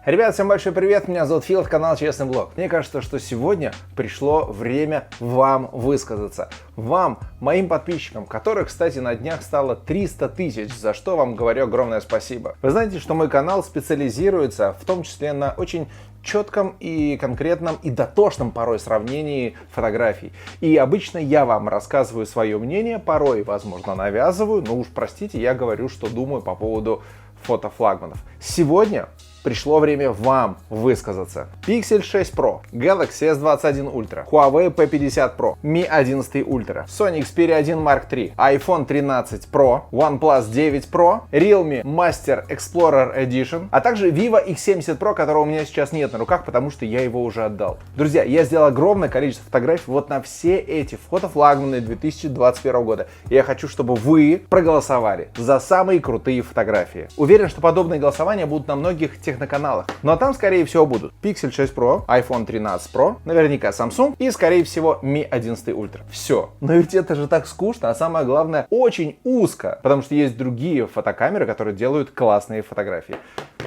Ребят, всем большой привет, меня зовут Фил, канал Честный Блог. Мне кажется, что сегодня пришло время вам высказаться. Вам, моим подписчикам, которых, кстати, на днях стало 300 тысяч, за что вам говорю огромное спасибо. Вы знаете, что мой канал специализируется в том числе на очень четком и конкретном и дотошном порой сравнении фотографий. И обычно я вам рассказываю свое мнение, порой, возможно, навязываю, но уж простите, я говорю, что думаю по поводу фотофлагманов. Сегодня пришло время вам высказаться. Pixel 6 Pro, Galaxy S21 Ultra, Huawei P50 Pro, Mi 11 Ultra, Sony Xperia 1 Mark III, iPhone 13 Pro, OnePlus 9 Pro, Realme Master Explorer Edition, а также Vivo X70 Pro, которого у меня сейчас нет на руках, потому что я его уже отдал. Друзья, я сделал огромное количество фотографий вот на все эти фотофлагманы 2021 года. И я хочу, чтобы вы проголосовали за самые крутые фотографии. Уверен, что подобные голосования будут на многих техноканалах. Но там, скорее всего, будут Pixel 6 Pro, iPhone 13 Pro, наверняка Samsung и, скорее всего, Mi 11 Ultra. Все. Но ведь это же так скучно, а самое главное, очень узко, потому что есть другие фотокамеры, которые делают классные фотографии.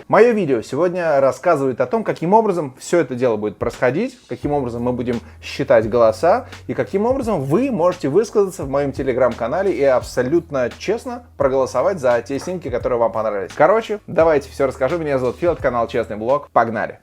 Мое видео сегодня рассказывает о том, каким образом все это дело будет происходить, каким образом мы будем считать голоса и каким образом вы можете высказаться в моем телеграм-канале и абсолютно честно проголосовать за те снимки, которые вам понравились. Короче, давайте все расскажу. Меня зовут Фил, канал Честный Блог. Погнали!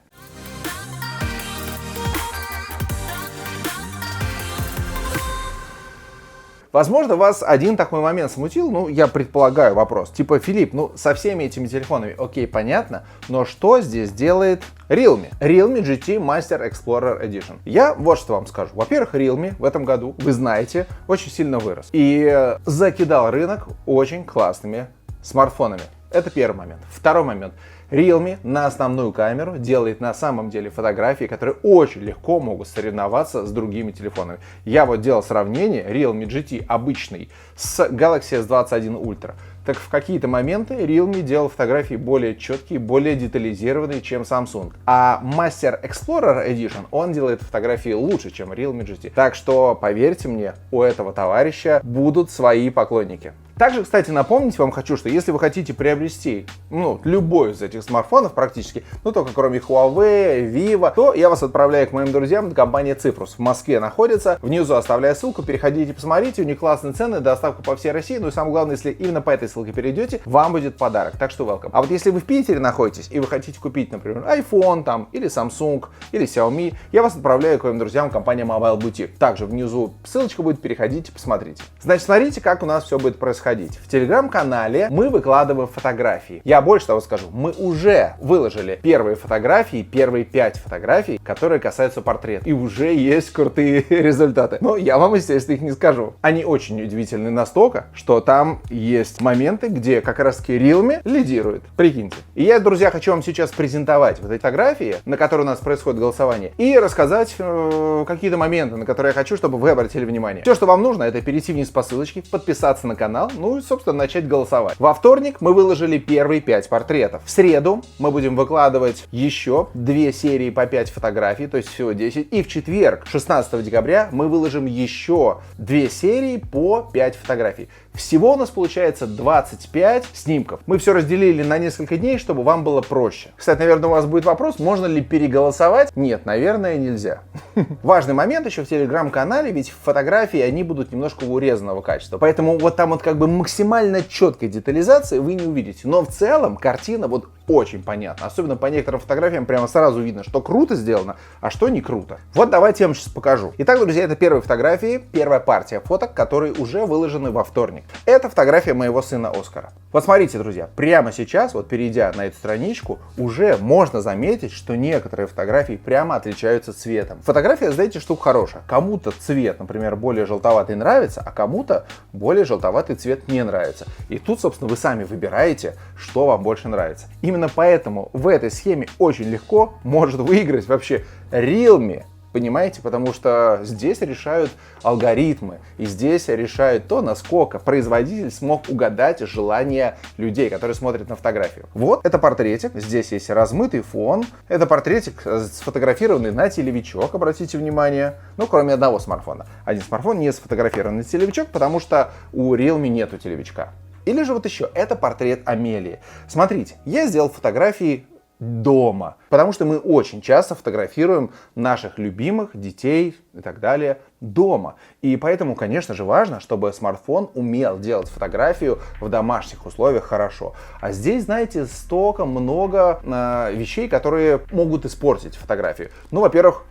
Возможно, вас один такой момент смутил, я предполагаю вопрос. Типа, Филипп, со всеми этими телефонами, окей, понятно, но что здесь делает Realme? Realme GT Master Explorer Edition. Я вот что вам скажу. Во-первых, Realme в этом году, вы знаете, очень сильно вырос. И закидал рынок очень классными смартфонами. Это первый момент. Второй момент. Realme на основную камеру делает на самом деле фотографии, которые очень легко могут соревноваться с другими телефонами. Я вот делал сравнение Realme GT обычный с Galaxy S21 Ultra. Так в какие-то моменты Realme делал фотографии более четкие, более детализированные, чем Samsung. А Master Explorer Edition, он делает фотографии лучше, чем Realme GT. Так что, поверьте мне, у этого товарища будут свои поклонники. Также, кстати, напомнить вам хочу, что если вы хотите приобрести, любой из этих смартфонов практически, только кроме Huawei, Vivo, то я вас отправляю к моим друзьям до компании Cyprus. В Москве находится. Внизу оставляю ссылку, переходите, посмотрите, у них классные цены, доставка по всей России. И самое главное, если именно по этой ссылке перейдете, вам будет подарок. Так что welcome. А вот если вы в Питере находитесь и вы хотите купить, например, iPhone или Samsung, или Xiaomi, я вас отправляю к моим друзьям в компанию Mobile Boutique. Также внизу ссылочка будет, переходите, посмотрите. Значит, смотрите, как у нас все будет происходить. В телеграм-канале мы выкладываем фотографии. Я больше того скажу, мы уже выложили первые фотографии, первые 5 фотографий, которые касаются портрета. И уже есть крутые результаты. Но я вам, естественно, их не скажу. Они очень удивительны настолько, что там есть моменты, где как раз таки Realme лидирует. Прикиньте. И я, друзья, хочу вам сейчас презентовать вот эти фотографии, на которые у нас происходит голосование, и рассказать какие-то моменты, на которые я хочу, чтобы вы обратили внимание. Все, что вам нужно, это перейти вниз по ссылочке, подписаться на канал, и, собственно, начать голосовать. Во вторник мы выложили первые 5 портретов. В среду мы будем выкладывать еще 2 серии по 5 фотографий, то есть всего 10. И в четверг, 16 декабря, мы выложим еще 2 серии по 5 фотографий. Всего у нас получается 25 снимков. Мы все разделили на несколько дней, чтобы вам было проще. Кстати, наверное, у вас будет вопрос, можно ли переголосовать? Нет, наверное, нельзя. Важный момент еще в телеграм-канале, ведь фотографии, они будут немножко урезанного качества. Поэтому вот там вот как бы максимально четкой детализации вы не увидите. Но в целом картина вот очень понятна. Особенно по некоторым фотографиям прямо сразу видно, что круто сделано, а что не круто. Вот давайте я вам сейчас покажу. Итак, друзья, это первые фотографии, первая партия фоток, которые уже выложены во вторник. Это фотография моего сына Оскара. Вот смотрите, друзья, прямо сейчас, вот перейдя на эту страничку, уже можно заметить, что некоторые фотографии прямо отличаются цветом. Фотография, знаете, штука хорошая. Кому-то цвет, например, более желтоватый нравится, а кому-то более желтоватый цвет не нравится. И тут, собственно, вы сами выбираете, что вам больше нравится. Именно поэтому в этой схеме очень легко может выиграть вообще Realme. Понимаете? Потому что здесь решают алгоритмы, и здесь решают то, насколько производитель смог угадать желания людей, которые смотрят на фотографию. Вот это портретик, здесь есть размытый фон, это портретик сфотографированный на телевичок, обратите внимание, кроме одного смартфона. Один смартфон не сфотографирован на телевичок, потому что у Realme нету телевичка. Или же вот еще, это портрет Амелии. Смотрите, я сделал фотографии дома. Потому что мы очень часто фотографируем наших любимых, детей и так далее дома. И поэтому, конечно же, важно, чтобы смартфон умел делать фотографию в домашних условиях хорошо. А здесь, знаете, столько много вещей, которые могут испортить фотографию. Ну, во-первых,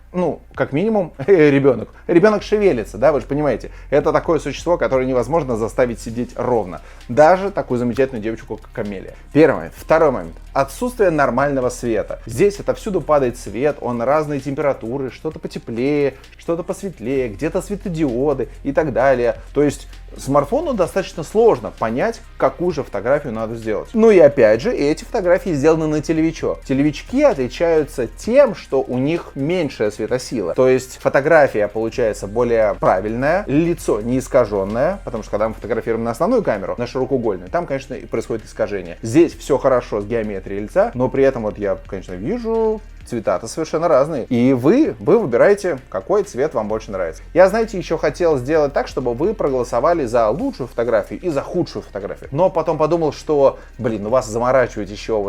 как минимум, ребенок. Ребенок шевелится, да, вы же понимаете. Это такое существо, которое невозможно заставить сидеть ровно. Даже такую замечательную девочку, как Камелия. Первый момент. Второй момент. Отсутствие нормального света. Здесь отовсюду падает свет, он разной температуры, что-то потеплее, что-то посветлее, где-то светодиоды и так далее. То есть смартфону достаточно сложно понять, какую же фотографию надо сделать. Ну и опять же, эти фотографии сделаны на телевичок. Телевички отличаются тем, что у них меньшая светосила. То есть фотография получается более правильная, лицо не искаженное, потому что когда мы фотографируем на основную камеру, на широкоугольную, там, конечно, и происходит искажение. Здесь все хорошо с геометрией лица, но при этом вот я, конечно, вижу... Цвета-то совершенно разные. И вы выбираете, какой цвет вам больше нравится. Я, знаете, еще хотел сделать так, чтобы вы проголосовали за лучшую фотографию и за худшую фотографию. Но потом подумал, что, вас заморачивать еще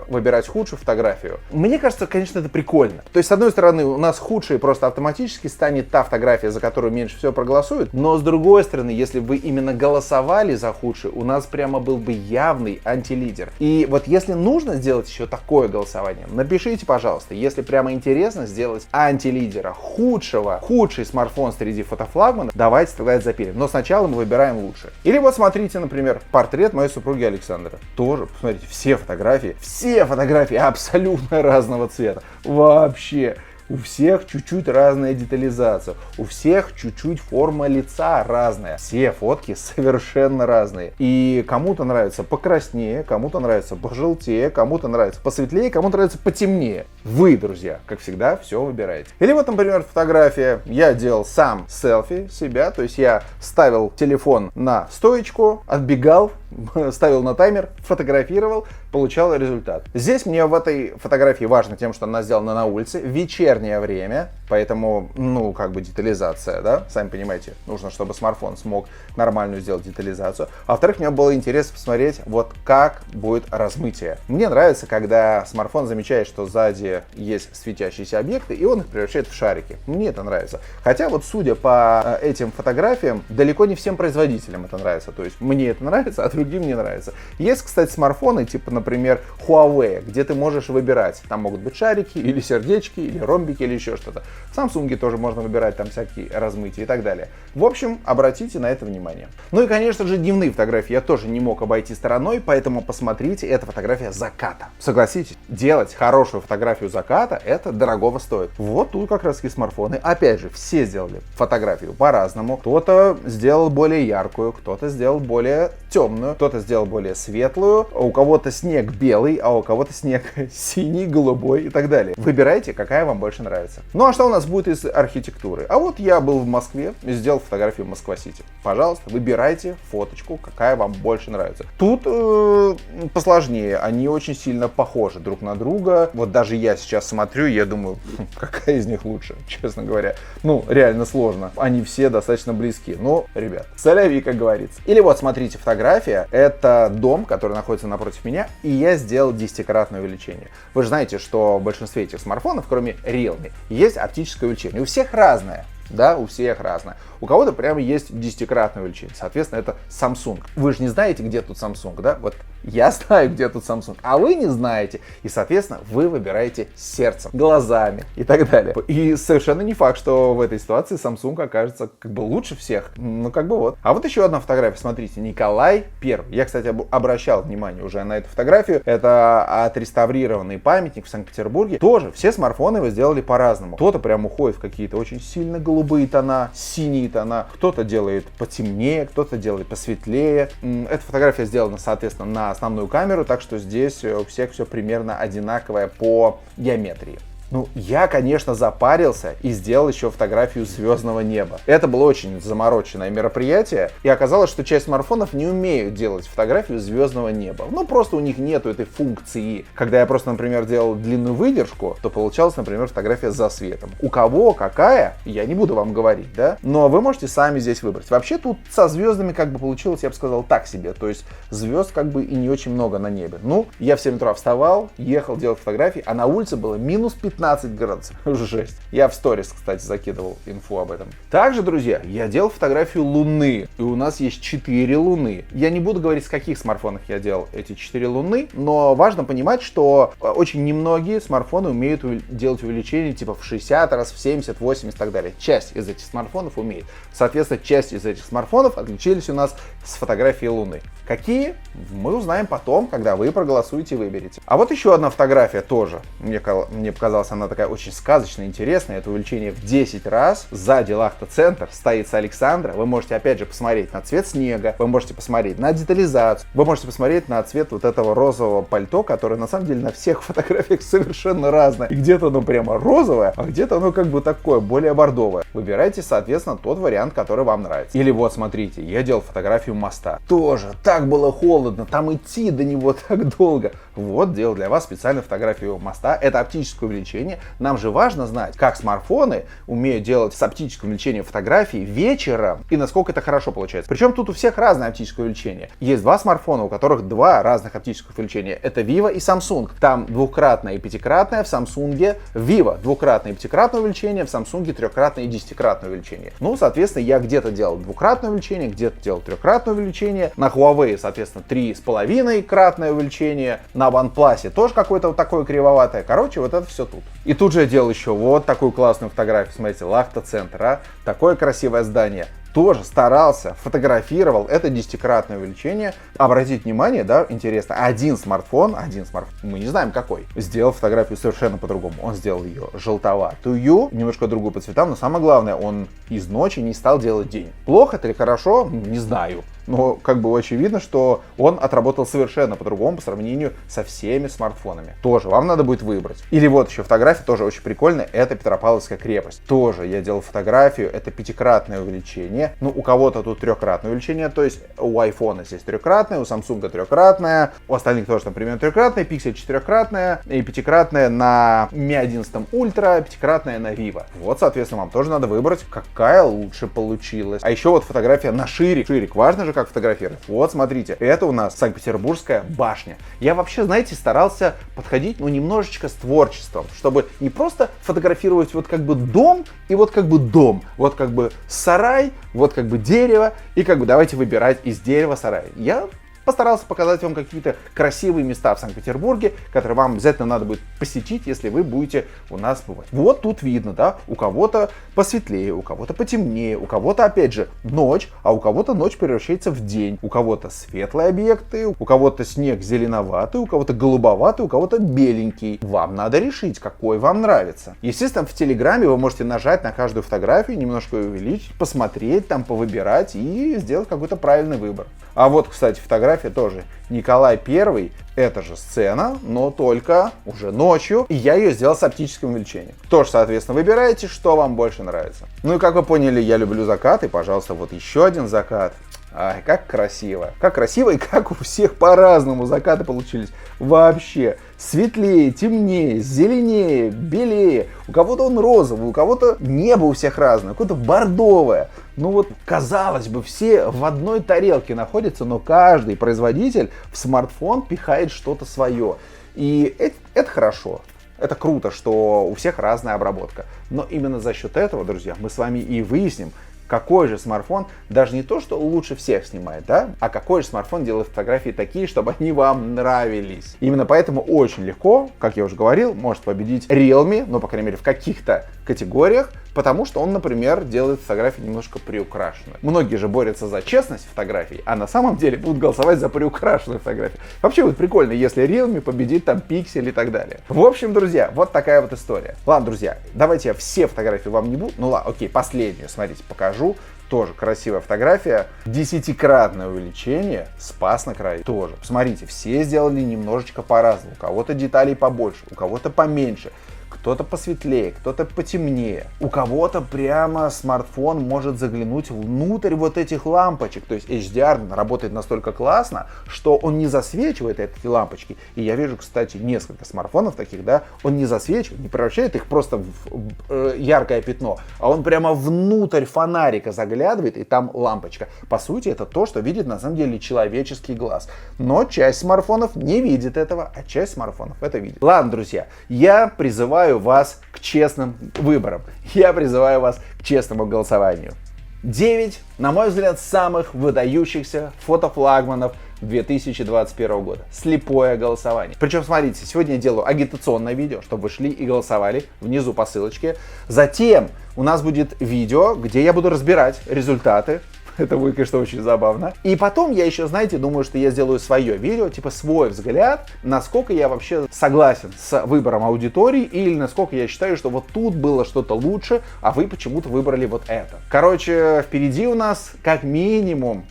выбирать худшую фотографию. Мне кажется, конечно, это прикольно. То есть, с одной стороны, у нас худшей просто автоматически станет та фотография, за которую меньше всего проголосуют. Но с другой стороны, если вы именно голосовали за худшую, у нас прямо был бы явный антилидер. И вот если нужно сделать еще такое голосование, напишите, пожалуйста, если прямо интересно сделать антилидера, худший смартфон среди фотофлагманов, давайте тогда это запилим. Но сначала мы выбираем лучшее. Или вот смотрите, например, портрет моей супруги Александры. Тоже, посмотрите, все фотографии абсолютно разного цвета. Вообще. У всех чуть-чуть разная детализация, у всех чуть-чуть форма лица разная. Все фотки совершенно разные. И кому-то нравится покраснее, кому-то нравится пожелтее, кому-то нравится посветлее, кому-то нравится потемнее. Вы, друзья, как всегда, все выбираете. Или вот, например, фотография. Я делал сам селфи себя, то есть я ставил телефон на стоечку, отбегал, ставил на таймер, фотографировал, получал результат. Здесь мне в этой фотографии важно тем, что она сделана на улице, вечернее время, поэтому, детализация, да, сами понимаете, нужно, чтобы смартфон смог нормальную сделать детализацию. А во-вторых, мне было интересно посмотреть, вот как будет размытие. Мне нравится, когда смартфон замечает, что сзади есть светящиеся объекты, и он их превращает в шарики. Мне это нравится. Хотя вот судя по этим фотографиям, далеко не всем производителям это нравится. То есть мне это нравится, а другим не нравится. Есть, кстати, смартфоны, типа, например, Huawei, где ты можешь выбирать. Там могут быть шарики, или сердечки, или ромбики, или еще что-то. В Samsung тоже можно выбирать там всякие размытия и так далее. В общем, обратите на это внимание. Ну и, конечно же, дневные фотографии я тоже не мог обойти стороной, поэтому посмотрите, это фотография заката. Согласитесь, делать хорошую фотографию заката, это дорогого стоит. Вот тут как раз и смартфоны. Опять же, все сделали фотографию по-разному. Кто-то сделал более яркую, кто-то сделал более темную, кто-то сделал более светлую, у кого-то снег белый, а у кого-то снег синий, голубой и так далее. Выбирайте, какая вам больше нравится. Ну а что у нас будет из архитектуры? А вот я был в Москве и сделал фотографию Москва-Сити. Пожалуйста, выбирайте фоточку, какая вам больше нравится. Тут посложнее, они очень сильно похожи друг на друга. Вот даже я сейчас смотрю, я думаю, какая из них лучше, честно говоря. Реально сложно. Они все достаточно близки. Но, ребят, соляви, как говорится. Или вот, смотрите, фотография. Это дом, который находится напротив меня, и я сделал 10-кратное увеличение. Вы же знаете, что в большинстве этих смартфонов, кроме Realme, есть оптическое увеличение. У всех разное. Да, у всех разное. У кого-то прямо есть 10-кратное увеличение. Соответственно, это Samsung. Вы же не знаете, где тут Samsung, да? Вот я знаю, где тут Samsung, а вы не знаете. И, соответственно, вы выбираете сердцем, глазами и так далее. И совершенно не факт, что в этой ситуации Samsung окажется лучше всех. Вот. А вот еще одна фотография. Смотрите, Николай I. Я, кстати, обращал внимание уже на эту фотографию. Это отреставрированный памятник в Санкт-Петербурге. Тоже все смартфоны его сделали по-разному. Кто-то прям уходит в какие-то очень сильно голубые тона, синие тона. Кто-то делает потемнее, кто-то делает посветлее. Эта фотография сделана, соответственно, на основную камеру, так что здесь у всех все примерно одинаковое по геометрии. Ну, я, конечно, запарился и сделал еще фотографию звездного неба. Это было очень замороченное мероприятие, и оказалось, что часть смартфонов не умеют делать фотографию звездного неба. Ну, просто у них нету этой функции. Когда я просто, например, делал длинную выдержку, то получалась, например, фотография за светом. У кого какая, я не буду вам говорить, да? Но вы можете сами здесь выбрать. Вообще тут со звездами как бы получилось, я бы сказал, так себе. То есть звезд как бы и не очень много на небе. Ну, я в 7 утра вставал, ехал делать фотографии, а на улице было минус 15 градусов. Уже жесть. Я в сторис, кстати, закидывал инфу об этом. Также, друзья, я делал фотографию Луны. И у нас есть 4 Луны. Я не буду говорить, с каких смартфонов я делал эти 4 Луны, но важно понимать, что очень немногие смартфоны умеют делать увеличение типа в 60 раз, в 70, 80 и так далее. Часть из этих смартфонов умеет. Соответственно, часть из этих смартфонов отличились у нас с фотографией Луны. Какие? Мы узнаем потом, когда вы проголосуете и выберете. А вот еще одна фотография тоже. Мне показалась она такая очень сказочная, интересная. Это увеличение в 10 раз. Сзади Лахта-центр, стоит Александра. Вы можете опять же посмотреть на цвет снега. Вы можете посмотреть на детализацию. Вы можете посмотреть на цвет вот этого розового пальто, которое на самом деле на всех фотографиях совершенно разное. И где-то оно прямо розовое, а где-то оно как бы такое, более бордовое. Выбирайте, соответственно, тот вариант, который вам нравится. Или вот, смотрите, я делал фотографию моста. Тоже так было холодно, там идти до него так долго. Вот, делал для вас специальную фотографию моста. Это оптическое увеличение. Нам же важно знать, как смартфоны умеют делать с оптическим увеличением фотографий вечером и насколько это хорошо получается. Причем тут у всех разное оптическое увеличение. Есть два смартфона, у которых два разных оптических увеличения. Это Vivo и Samsung. Там двухкратное и пятикратное, в Samsung Vivo двукратное и пятикратное увеличение, в Samsung трехкратное и десятикратное увеличение. Ну, соответственно, я где-то делал двукратное увеличение, где-то делал трехкратное увеличение. На Huawei, соответственно, 3,5-кратное увеличение. На OnePlus тоже какое-то вот такое кривоватое. Короче, вот это все тут. И тут же я делал еще вот такую классную фотографию. Смотрите, Лахта-центр, а? Такое красивое здание. Тоже старался, фотографировал, это 10-кратное увеличение. Обратите внимание, да, интересно, один смартфон, мы не знаем какой, сделал фотографию совершенно по-другому. Он сделал ее желтоватую, немножко другую по цветам, но самое главное, он из ночи не стал делать день. Плохо это или хорошо, не знаю. Но как бы очень видно, что он отработал совершенно по-другому по сравнению со всеми смартфонами. Тоже вам надо будет выбрать. Или вот еще фотография, тоже очень прикольная, это Петропавловская крепость. Тоже я делал фотографию, это 5-кратное увеличение. Ну, у кого-то тут 3-кратное увеличение, то есть у iPhone здесь 3-кратное, у Samsung 3-кратное, у остальных тоже там примерно 3-кратное, Pixel 4-кратное и 5-кратное на Mi 11 Ultra, 5-кратное на Vivo. Вот, соответственно, вам тоже надо выбрать, какая лучше получилась. А еще вот фотография на ширик. Ширик, важно же, как фотографировать. Вот, смотрите, это у нас Санкт-Петербургская башня. Я вообще, знаете, старался подходить, немножечко с творчеством, чтобы не просто фотографировать вот как бы дом и вот как бы дом, вот как бы сарай, вот как бы дерево, и как бы давайте выбирать из дерева сарай. Я постарался показать вам какие-то красивые места в Санкт-Петербурге, которые вам обязательно надо будет посетить, если вы будете у нас бывать. Вот тут видно, да, у кого-то посветлее, у кого-то потемнее, у кого-то, опять же, ночь, а у кого-то ночь превращается в день. У кого-то светлые объекты, у кого-то снег зеленоватый, у кого-то голубоватый, у кого-то беленький. Вам надо решить, какой вам нравится. Естественно, в Телеграме вы можете нажать на каждую фотографию, немножко увеличить, посмотреть, там повыбирать и сделать какой-то правильный выбор. А вот, кстати, фотография тоже Николай I, это же сцена, но только уже ночью, и я ее сделал с оптическим увеличением. Тоже, соответственно, выбираете, что вам больше нравится. Ну и как вы поняли, я люблю закаты, пожалуйста, вот еще один закат. Ай, как красиво. Как красиво и как у всех по-разному закаты получились. Вообще. Светлее, темнее, зеленее, белее. У кого-то он розовый, у кого-то небо у всех разное, у кого-то бордовое. Ну вот, казалось бы, все в одной тарелке находятся, но каждый производитель в смартфон пихает что-то свое. И это хорошо. Это круто, что у всех разная обработка. Но именно за счет этого, друзья, мы с вами и выясним, какой же смартфон даже не то, что лучше всех снимает, да, а какой же смартфон делает фотографии такие, чтобы они вам нравились. Именно поэтому очень легко, как я уже говорил, может победить Realme, ну, по крайней мере, в каких-то категориях, потому что он, например, делает фотографии немножко приукрашенные. Многие же борются за честность фотографий, а на самом деле будут голосовать за приукрашенную фотографию. Вообще будет прикольно, если Realme победит там Pixel и так далее. В общем, друзья, вот такая вот история. Ладно, друзья, давайте я все фотографии вам не буду. Ну ладно, окей, последнюю, смотрите, покажу. Тоже красивая фотография. 10-кратное увеличение. Спас на краю. Тоже. Посмотрите, все сделали немножечко по-разному. У кого-то деталей побольше, у кого-то поменьше. кто-то посветлее, кто-то потемнее. У кого-то прямо смартфон может заглянуть внутрь вот этих лампочек. То есть HDR работает настолько классно, что он не засвечивает эти лампочки. И я вижу, кстати, несколько смартфонов таких, да, он не засвечивает, не превращает их просто в яркое пятно, а он прямо внутрь фонарика заглядывает, и там лампочка. По сути, это то, что видит на самом деле человеческий глаз. Но часть смартфонов не видит этого, а часть смартфонов это видит. Ладно, друзья, я призываю вас к честным выборам. Я призываю вас к честному голосованию. 9, на мой взгляд, самых выдающихся фотофлагманов 2021 года. Слепое голосование. Причем, смотрите, сегодня я делаю агитационное видео, чтобы вы шли и голосовали внизу по ссылочке. Затем у нас будет видео, где я буду разбирать результаты. Это будет, конечно, очень забавно. И потом я еще, знаете, думаю, что я сделаю свое видео, типа свой взгляд, насколько я вообще согласен с выбором аудитории, или насколько я считаю, что вот тут было что-то лучше, а вы почему-то выбрали вот это. Короче, впереди у нас как минимум,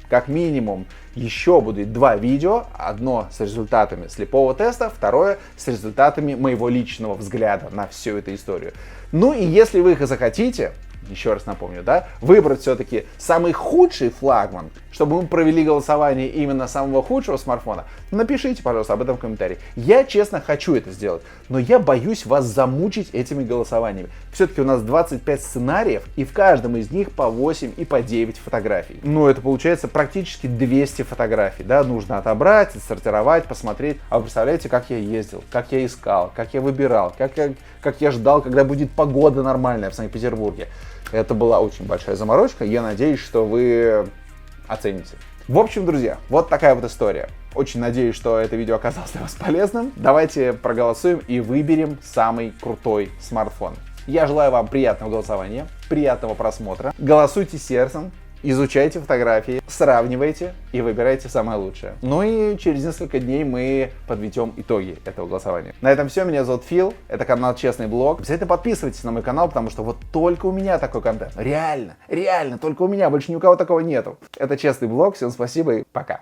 еще будет 2 видео. Одно с результатами слепого теста, второе с результатами моего личного взгляда на всю эту историю. Ну и если вы их захотите, еще раз напомню, да, выбрать все-таки самый худший флагман, чтобы мы провели голосование именно самого худшего смартфона, напишите, пожалуйста, об этом в комментарии. Я, честно, хочу это сделать, но я боюсь вас замучить этими голосованиями. Все-таки у нас 25 сценариев, и в каждом из них по 8 и по 9 фотографий. Ну, это получается практически 200 фотографий, да, нужно отобрать, отсортировать, посмотреть. А вы представляете, как я ездил, как я искал, как я выбирал, как я ждал, когда будет погода нормальная в Санкт-Петербурге. Это была очень большая заморочка, я надеюсь, что вы оцените. В общем, друзья, вот такая вот история. Очень надеюсь, что это видео оказалось для вас полезным. Давайте проголосуем и выберем самый крутой смартфон. Я желаю вам приятного голосования, приятного просмотра. Голосуйте сердцем, изучайте фотографии, сравнивайте и выбирайте самое лучшее. Ну и через несколько дней мы подведем итоги этого голосования. На этом все. Меня зовут Фил. Это канал Честный Блог. Обязательно подписывайтесь на мой канал, потому что вот только у меня такой контент. Реально, только у меня. Больше ни у кого такого нету. Это Честный Блог. Всем спасибо и пока.